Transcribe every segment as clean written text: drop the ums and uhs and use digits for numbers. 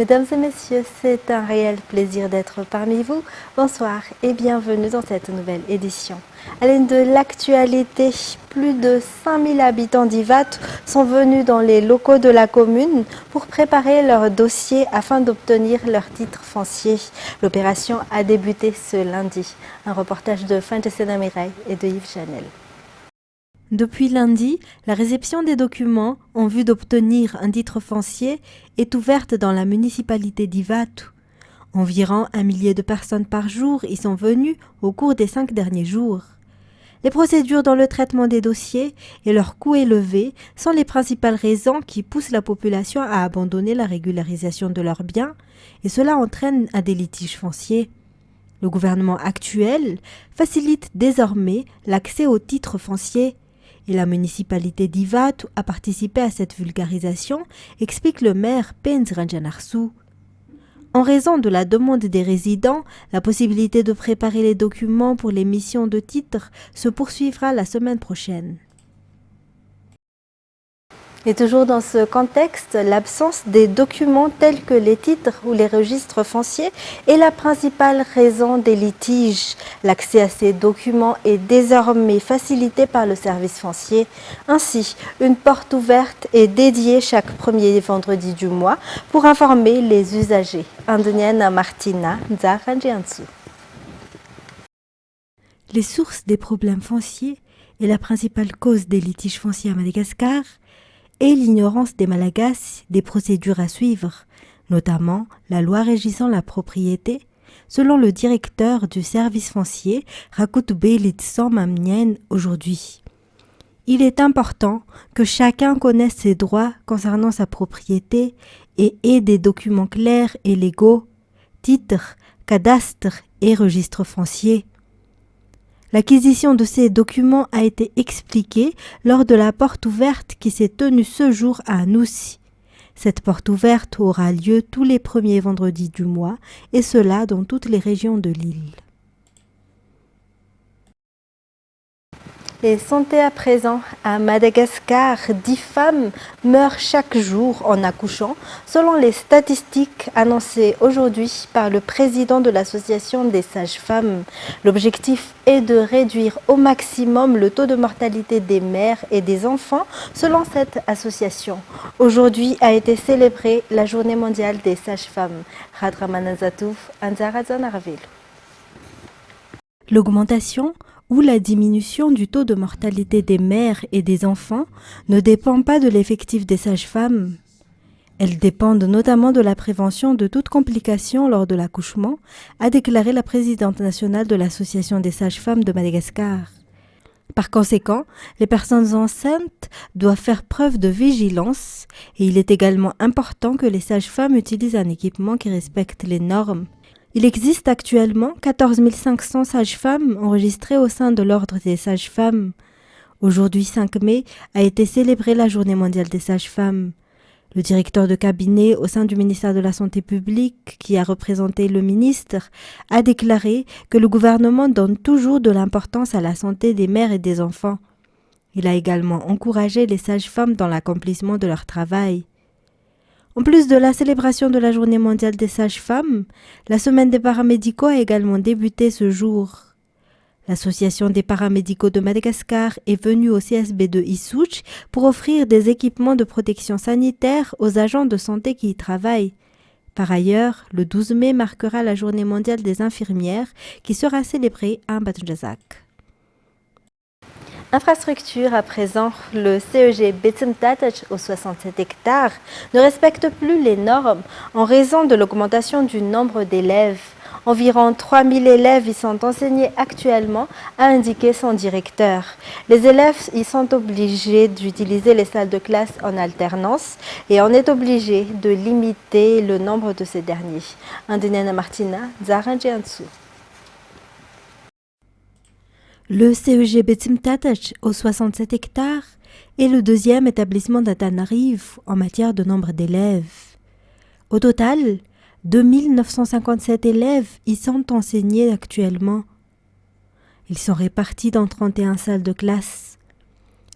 Mesdames et messieurs, c'est un réel plaisir d'être parmi vous. Bonsoir et bienvenue dans cette nouvelle édition. À l'aune de l'actualité, plus de 5000 habitants d'Ivat sont venus dans les locaux de la commune pour préparer leur dossier afin d'obtenir leur titre foncier. L'opération a débuté ce lundi. Un reportage de Fantesena Mireille et de Yves Chanel. Depuis lundi, la réception des documents en vue d'obtenir un titre foncier est ouverte dans la municipalité d'Ivatu. Environ 1 millier de personnes par jour y sont venues au cours des 5 derniers jours. Les procédures dans le traitement des dossiers et leur coût élevé sont les principales raisons qui poussent la population à abandonner la régularisation de leurs biens et cela entraîne à des litiges fonciers. Le gouvernement actuel facilite désormais l'accès aux titres fonciers. Et la municipalité d'Ivatu a participé à cette vulgarisation, explique le maire Penz Ranjanarsu. En raison de la demande des résidents, la possibilité de préparer les documents pour l'émission de titres se poursuivra la semaine prochaine. Et toujours dans ce contexte, l'absence des documents tels que les titres ou les registres fonciers est la principale raison des litiges. L'accès à ces documents est désormais facilité par le service foncier. Ainsi, une porte ouverte est dédiée chaque premier vendredi du mois pour informer les usagers. Indoniana Martina Nzaranjiansu. Les sources des problèmes fonciers et la principale cause des litiges fonciers à Madagascar et l'ignorance des Malagasy des procédures à suivre, notamment la loi régissant la propriété, selon le directeur du service foncier, Rakutubelitsan Mamnien, aujourd'hui. Il est important que chacun connaisse ses droits concernant sa propriété et ait des documents clairs et légaux, titres, cadastres et registres fonciers. L'acquisition de ces documents a été expliquée lors de la porte ouverte qui s'est tenue ce jour à Anoussi. Cette porte ouverte aura lieu tous les premiers vendredis du mois et cela dans toutes les régions de l'île. Et santé à présent, à Madagascar, 10 femmes meurent chaque jour en accouchant, selon les statistiques annoncées aujourd'hui par le président de l'association des sages-femmes. L'objectif est de réduire au maximum le taux de mortalité des mères et des enfants, selon cette association. Aujourd'hui a été célébrée la journée mondiale des sages-femmes. Radramanazatouf, Anzarazanarville. L'augmentation ou la diminution du taux de mortalité des mères et des enfants ne dépend pas de l'effectif des sages-femmes. Elles dépendent notamment de la prévention de toute complication lors de l'accouchement, a déclaré la présidente nationale de l'Association des sages-femmes de Madagascar. Par conséquent, les personnes enceintes doivent faire preuve de vigilance et il est également important que les sages-femmes utilisent un équipement qui respecte les normes. Il existe actuellement 14 500 sages-femmes enregistrées au sein de l'Ordre des sages-femmes. Aujourd'hui, 5 mai, a été célébrée la Journée mondiale des sages-femmes. Le directeur de cabinet au sein du ministère de la Santé publique, qui a représenté le ministre, a déclaré que le gouvernement donne toujours de l'importance à la santé des mères et des enfants. Il a également encouragé les sages-femmes dans l'accomplissement de leur travail. En plus de la célébration de la Journée mondiale des sages-femmes, la semaine des paramédicaux a également débuté ce jour. L'Association des paramédicaux de Madagascar est venue au CSB de Issouch pour offrir des équipements de protection sanitaire aux agents de santé qui y travaillent. Par ailleurs, le 12 mai marquera la Journée mondiale des infirmières qui sera célébrée à Batjazak. Infrastructure à présent, le CEG Betsemtatach aux 67 hectares ne respecte plus les normes en raison de l'augmentation du nombre d'élèves. Environ 3000 élèves y sont enseignés actuellement, a indiqué son directeur. Les élèves y sont obligés d'utiliser les salles de classe en alternance et on est obligé de limiter le nombre de ces derniers. Indoniana Martina, Zaranjiansu. Le CEG Betsemtatach aux 67 hectares est le deuxième établissement d'Antananarivo en matière de nombre d'élèves. Au total, 2957 élèves y sont enseignés actuellement. Ils sont répartis dans 31 salles de classe.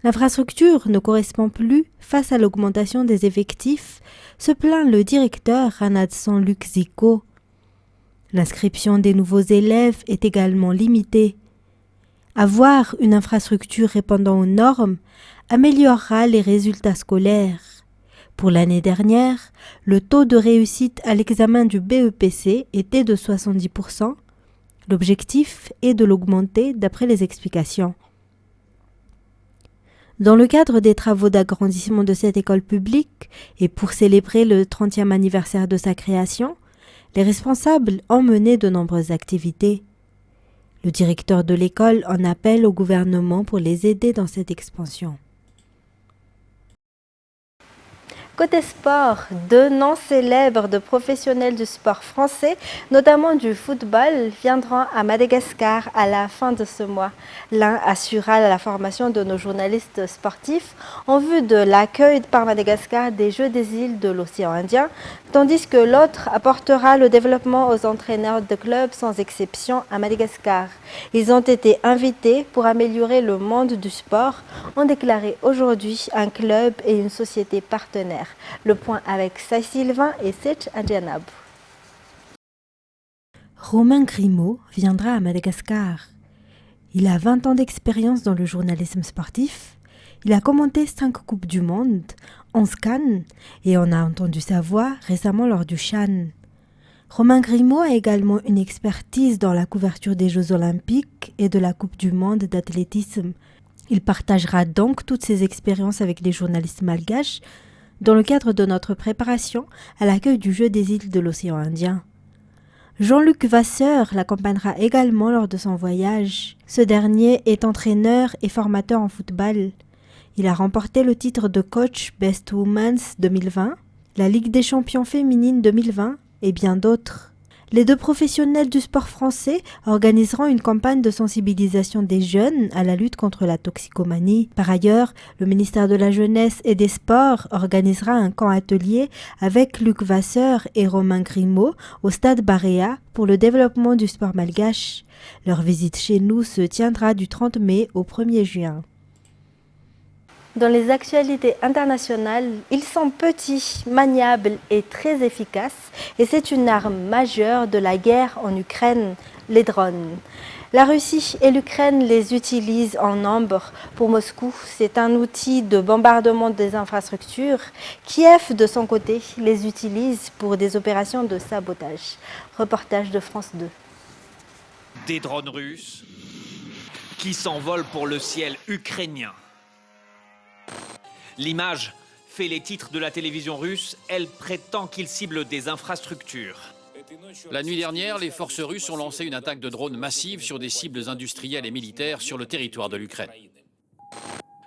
L'infrastructure ne correspond plus face à l'augmentation des effectifs, se plaint le directeur Ranadson Luc Zico. L'inscription des nouveaux élèves est également limitée. Avoir une infrastructure répondant aux normes améliorera les résultats scolaires. Pour l'année dernière, le taux de réussite à l'examen du BEPC était de 70%. L'objectif est de l'augmenter d'après les explications. Dans le cadre des travaux d'agrandissement de cette école publique et pour célébrer le 30e anniversaire de sa création, les responsables ont mené de nombreuses activités. Le directeur de l'école en appelle au gouvernement pour les aider dans cette expansion. Côté sport, deux noms célèbres de professionnels du sport français, notamment du football, viendront à Madagascar à la fin de ce mois. L'un assurera la formation de nos journalistes sportifs en vue de l'accueil par Madagascar des Jeux des îles de l'océan Indien, tandis que l'autre apportera le développement aux entraîneurs de clubs sans exception à Madagascar. Ils ont été invités pour améliorer le monde du sport, ont déclaré aujourd'hui un club et une société partenaire. Le point avec Saï Sylvain et Sech Adjanab. Romain Grimaud viendra à Madagascar. Il a 20 ans d'expérience dans le journalisme sportif. Il a commenté 5 Coupes du Monde, 11 Cannes et on a entendu sa voix récemment lors du Chan. Romain Grimaud a également une expertise dans la couverture des Jeux Olympiques et de la Coupe du Monde d'athlétisme. Il partagera donc toutes ses expériences avec les journalistes malgaches dans le cadre de notre préparation à l'accueil du Jeu des îles de l'océan Indien. Jean-Luc Vasseur l'accompagnera également lors de son voyage. Ce dernier est entraîneur et formateur en football. Il a remporté le titre de coach Best Women's 2020, la Ligue des champions féminines 2020 et bien d'autres. Les deux professionnels du sport français organiseront une campagne de sensibilisation des jeunes à la lutte contre la toxicomanie. Par ailleurs, le ministère de la Jeunesse et des Sports organisera un camp atelier avec Luc Vasseur et Romain Grimaud au stade Barea pour le développement du sport malgache. Leur visite chez nous se tiendra du 30 mai au 1er juin. Dans les actualités internationales, ils sont petits, maniables et très efficaces et c'est une arme majeure de la guerre en Ukraine, les drones. La Russie et l'Ukraine les utilisent en nombre. Pour Moscou, c'est un outil de bombardement des infrastructures. Kiev, de son côté, les utilise pour des opérations de sabotage. Reportage de France 2. Des drones russes qui s'envolent pour le ciel ukrainien. L'image fait les titres de la télévision russe. Elle prétend qu'il cible des infrastructures. La nuit dernière, les forces russes ont lancé une attaque de drones massive sur des cibles industrielles et militaires sur le territoire de l'Ukraine.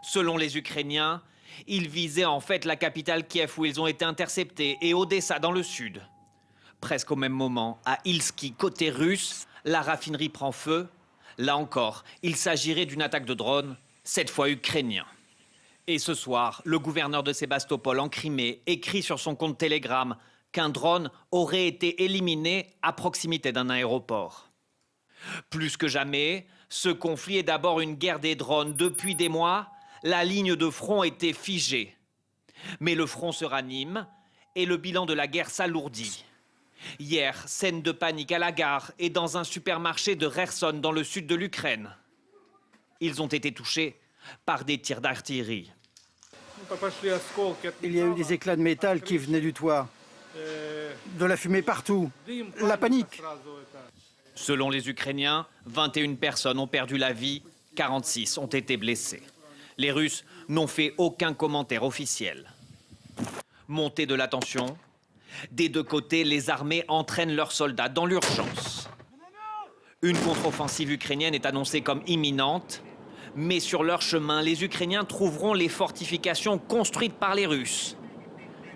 Selon les Ukrainiens, ils visaient en fait la capitale Kiev où ils ont été interceptés et Odessa dans le sud. Presque au même moment, à Ilski, côté russe, la raffinerie prend feu. Là encore, il s'agirait d'une attaque de drone, cette fois ukrainien. Et ce soir, le gouverneur de Sébastopol en Crimée écrit sur son compte Telegram qu'un drone aurait été éliminé à proximité d'un aéroport. Plus que jamais, ce conflit est d'abord une guerre des drones. Depuis des mois, la ligne de front était figée. Mais le front se ranime et le bilan de la guerre s'alourdit. Hier, scène de panique à la gare et dans un supermarché de Kherson dans le sud de l'Ukraine. Ils ont été touchés par des tirs d'artillerie. Il y a eu des éclats de métal qui venaient du toit. De la fumée partout. La panique. Selon les Ukrainiens, 21 personnes ont perdu la vie, 46 ont été blessées. Les Russes n'ont fait aucun commentaire officiel. Montée de la tension, des deux côtés, les armées entraînent leurs soldats dans l'urgence. Une contre-offensive ukrainienne est annoncée comme imminente. Mais sur leur chemin, les Ukrainiens trouveront les fortifications construites par les Russes.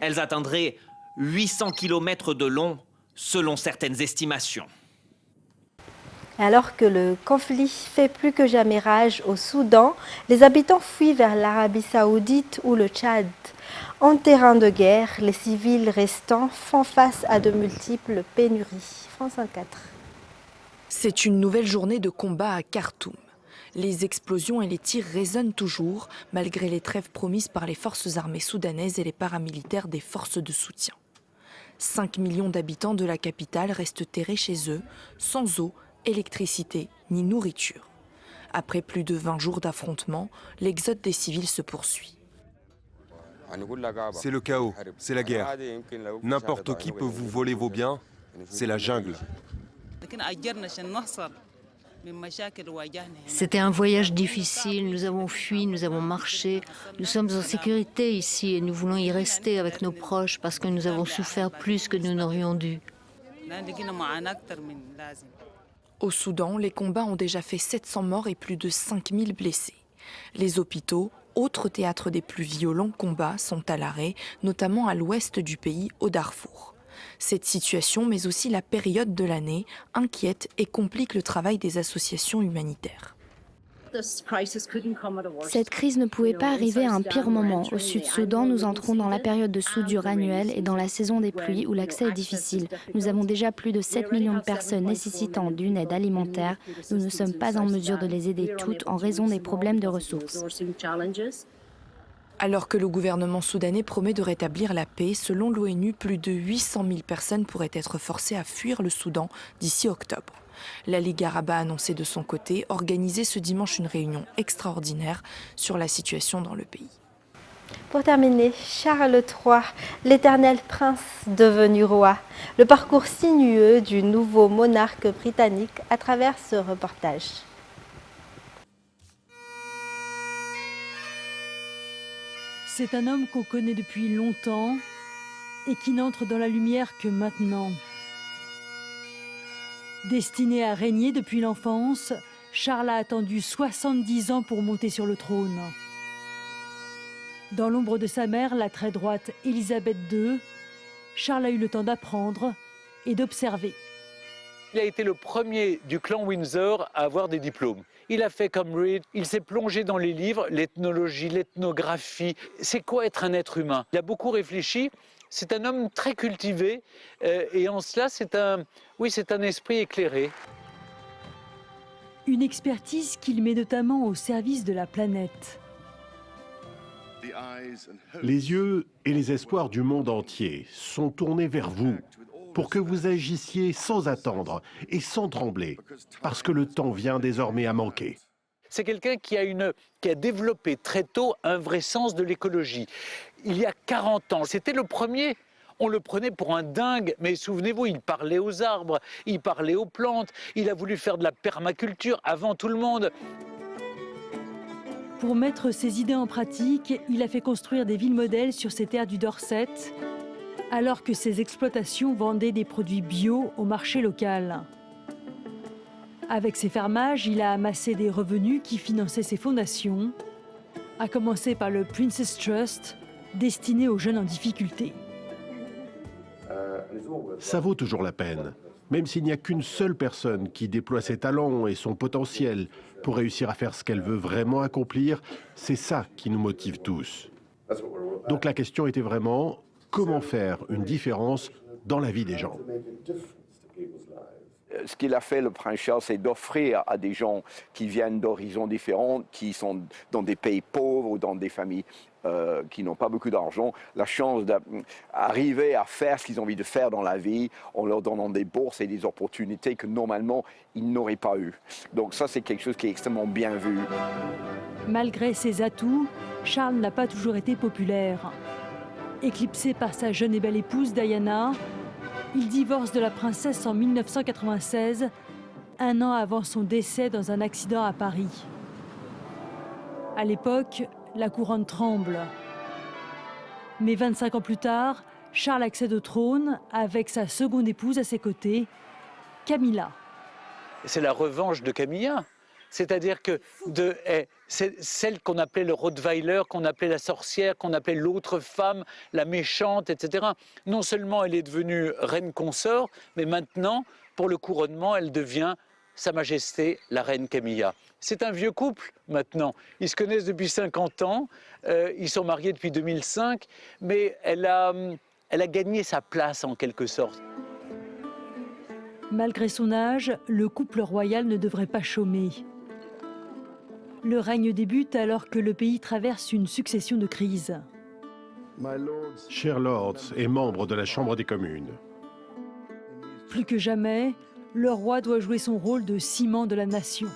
Elles atteindraient 800 km de long, selon certaines estimations. Alors que le conflit fait plus que jamais rage au Soudan, les habitants fuient vers l'Arabie Saoudite ou le Tchad. En terrain de guerre, les civils restants font face à de multiples pénuries. France 24. C'est une nouvelle journée de combat à Khartoum. Les explosions et les tirs résonnent toujours, malgré les trêves promises par les forces armées soudanaises et les paramilitaires des forces de soutien. 5 millions d'habitants de la capitale restent terrés chez eux, sans eau, électricité ni nourriture. Après plus de 20 jours d'affrontements, l'exode des civils se poursuit. C'est le chaos, c'est la guerre. N'importe qui peut vous voler vos biens, c'est la jungle. C'était un voyage difficile, nous avons fui, nous avons marché. Nous sommes en sécurité ici et nous voulons y rester avec nos proches parce que nous avons souffert plus que nous n'aurions dû. Au Soudan, les combats ont déjà fait 700 morts et plus de 5000 blessés. Les hôpitaux, autre théâtre des plus violents combats, sont à l'arrêt, notamment à l'ouest du pays, au Darfour. Cette situation, mais aussi la période de l'année, inquiète et complique le travail des associations humanitaires. Cette crise ne pouvait pas arriver à un pire moment. Au Sud-Soudan, nous entrons dans la période de soudure annuelle et dans la saison des pluies où l'accès est difficile. Nous avons déjà plus de 7 millions de personnes nécessitant d'une aide alimentaire. Nous ne sommes pas en mesure de les aider toutes en raison des problèmes de ressources. Alors que le gouvernement soudanais promet de rétablir la paix, selon l'ONU, plus de 800 000 personnes pourraient être forcées à fuir le Soudan d'ici octobre. La Ligue arabe a annoncé de son côté organiser ce dimanche une réunion extraordinaire sur la situation dans le pays. Pour terminer, Charles III, l'éternel prince devenu roi. Le parcours sinueux du nouveau monarque britannique à travers ce reportage. C'est un homme qu'on connaît depuis longtemps et qui n'entre dans la lumière que maintenant. Destiné à régner depuis l'enfance, Charles a attendu 70 ans pour monter sur le trône. Dans l'ombre de sa mère, la très droite Élisabeth II, Charles a eu le temps d'apprendre et d'observer. Il a été le premier du clan Windsor à avoir des diplômes. Il a fait comme Reed, il s'est plongé dans les livres, l'ethnologie, l'ethnographie. C'est quoi être un être humain? Il a beaucoup réfléchi. C'est un homme très cultivé et en cela, c'est un esprit éclairé. Une expertise qu'il met notamment au service de la planète. Les yeux et les espoirs du monde entier sont tournés vers vous pour que vous agissiez sans attendre et sans trembler, parce que le temps vient désormais à manquer. C'est quelqu'un qui a développé très tôt un vrai sens de l'écologie. Il y a 40 ans, c'était le premier. On le prenait pour un dingue, mais souvenez-vous, il parlait aux arbres, il parlait aux plantes, il a voulu faire de la permaculture avant tout le monde. Pour mettre ses idées en pratique, il a fait construire des villes modèles sur ces terres du Dorset, alors que ses exploitations vendaient des produits bio au marché local. Avec ses fermages, il a amassé des revenus qui finançaient ses fondations, à commencer par le Princess Trust, destiné aux jeunes en difficulté. Ça vaut toujours la peine, même s'il n'y a qu'une seule personne qui déploie ses talents et son potentiel pour réussir à faire ce qu'elle veut vraiment accomplir, c'est ça qui nous motive tous. Donc la question était vraiment, comment faire une différence dans la vie des gens? Ce qu'il a fait, le prince Charles, c'est d'offrir à des gens qui viennent d'horizons différents, qui sont dans des pays pauvres ou dans des familles qui n'ont pas beaucoup d'argent, la chance d'arriver à faire ce qu'ils ont envie de faire dans la vie en leur donnant des bourses et des opportunités que normalement ils n'auraient pas eues. Donc ça, c'est quelque chose qui est extrêmement bien vu. Malgré ses atouts, Charles n'a pas toujours été populaire. Éclipsé par sa jeune et belle épouse Diana, il divorce de la princesse en 1996, un an avant son décès dans un accident à Paris. À l'époque, la couronne tremble. Mais 25 ans plus tard, Charles accède au trône avec sa seconde épouse à ses côtés, Camilla. C'est la revanche de Camilla. C'est-à-dire que c'est celle qu'on appelait le Rottweiler, qu'on appelait la sorcière, qu'on appelait l'autre femme, la méchante, etc. Non seulement elle est devenue reine consort, mais maintenant, pour le couronnement, elle devient Sa Majesté la reine Camilla. C'est un vieux couple maintenant. Ils se connaissent depuis 50 ans, ils sont mariés depuis 2005, mais elle a gagné sa place en quelque sorte. Malgré son âge, le couple royal ne devrait pas chômer. Le règne débute alors que le pays traverse une succession de crises. Chers lords et membres de la Chambre des communes, Plus que jamais, le roi doit jouer son rôle de ciment de la nation.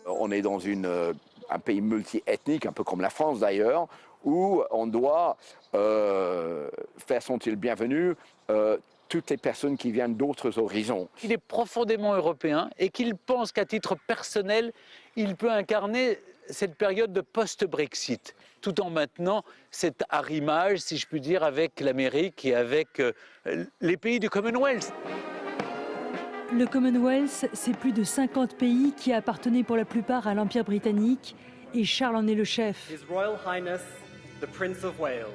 On est dans un pays multi-ethnique, un peu comme la France d'ailleurs, où on doit faire sentir le bienvenu toutes les personnes qui viennent d'autres horizons. Il est profondément européen et qu'il pense qu'à titre personnel, il peut incarner cette période de post-Brexit, tout en maintenant cet arrimage, si je puis dire, avec l'Amérique et avec les pays du Commonwealth. Le Commonwealth, c'est plus de 50 pays qui appartenaient pour la plupart à l'Empire britannique et Charles en est le chef. His Royal Highness, the Prince of Wales.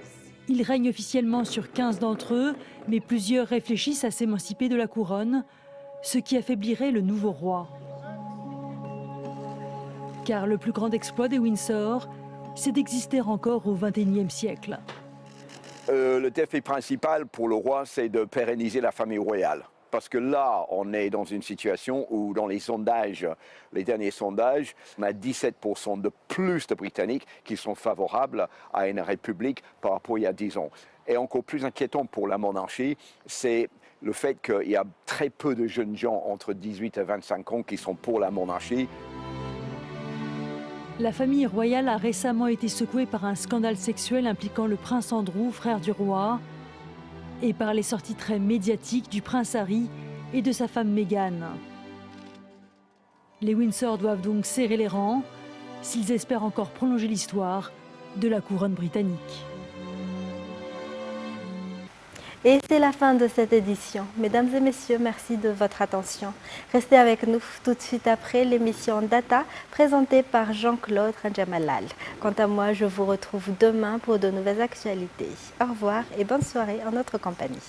Il règne officiellement sur 15 d'entre eux, mais plusieurs réfléchissent à s'émanciper de la couronne, ce qui affaiblirait le nouveau roi. Car le plus grand exploit des Windsor, c'est d'exister encore au XXIe siècle. Le défi principal pour le roi, c'est de pérenniser la famille royale. Parce que là, on est dans une situation où, dans les sondages, les derniers sondages, on a 17% de plus de Britanniques qui sont favorables à une république par rapport à il y a 10 ans. Et encore plus inquiétant pour la monarchie, c'est le fait qu'il y a très peu de jeunes gens entre 18 et 25 ans qui sont pour la monarchie. La famille royale a récemment été secouée par un scandale sexuel impliquant le prince Andrew, frère du roi, et par les sorties très médiatiques du prince Harry et de sa femme Meghan. Les Windsor doivent donc serrer les rangs s'ils espèrent encore prolonger l'histoire de la couronne britannique. Et c'est la fin de cette édition. Mesdames et messieurs, merci de votre attention. Restez avec nous tout de suite après l'émission Data présentée par Jean-Claude Randjamalal. Quant à moi, je vous retrouve demain pour de nouvelles actualités. Au revoir et bonne soirée en notre compagnie.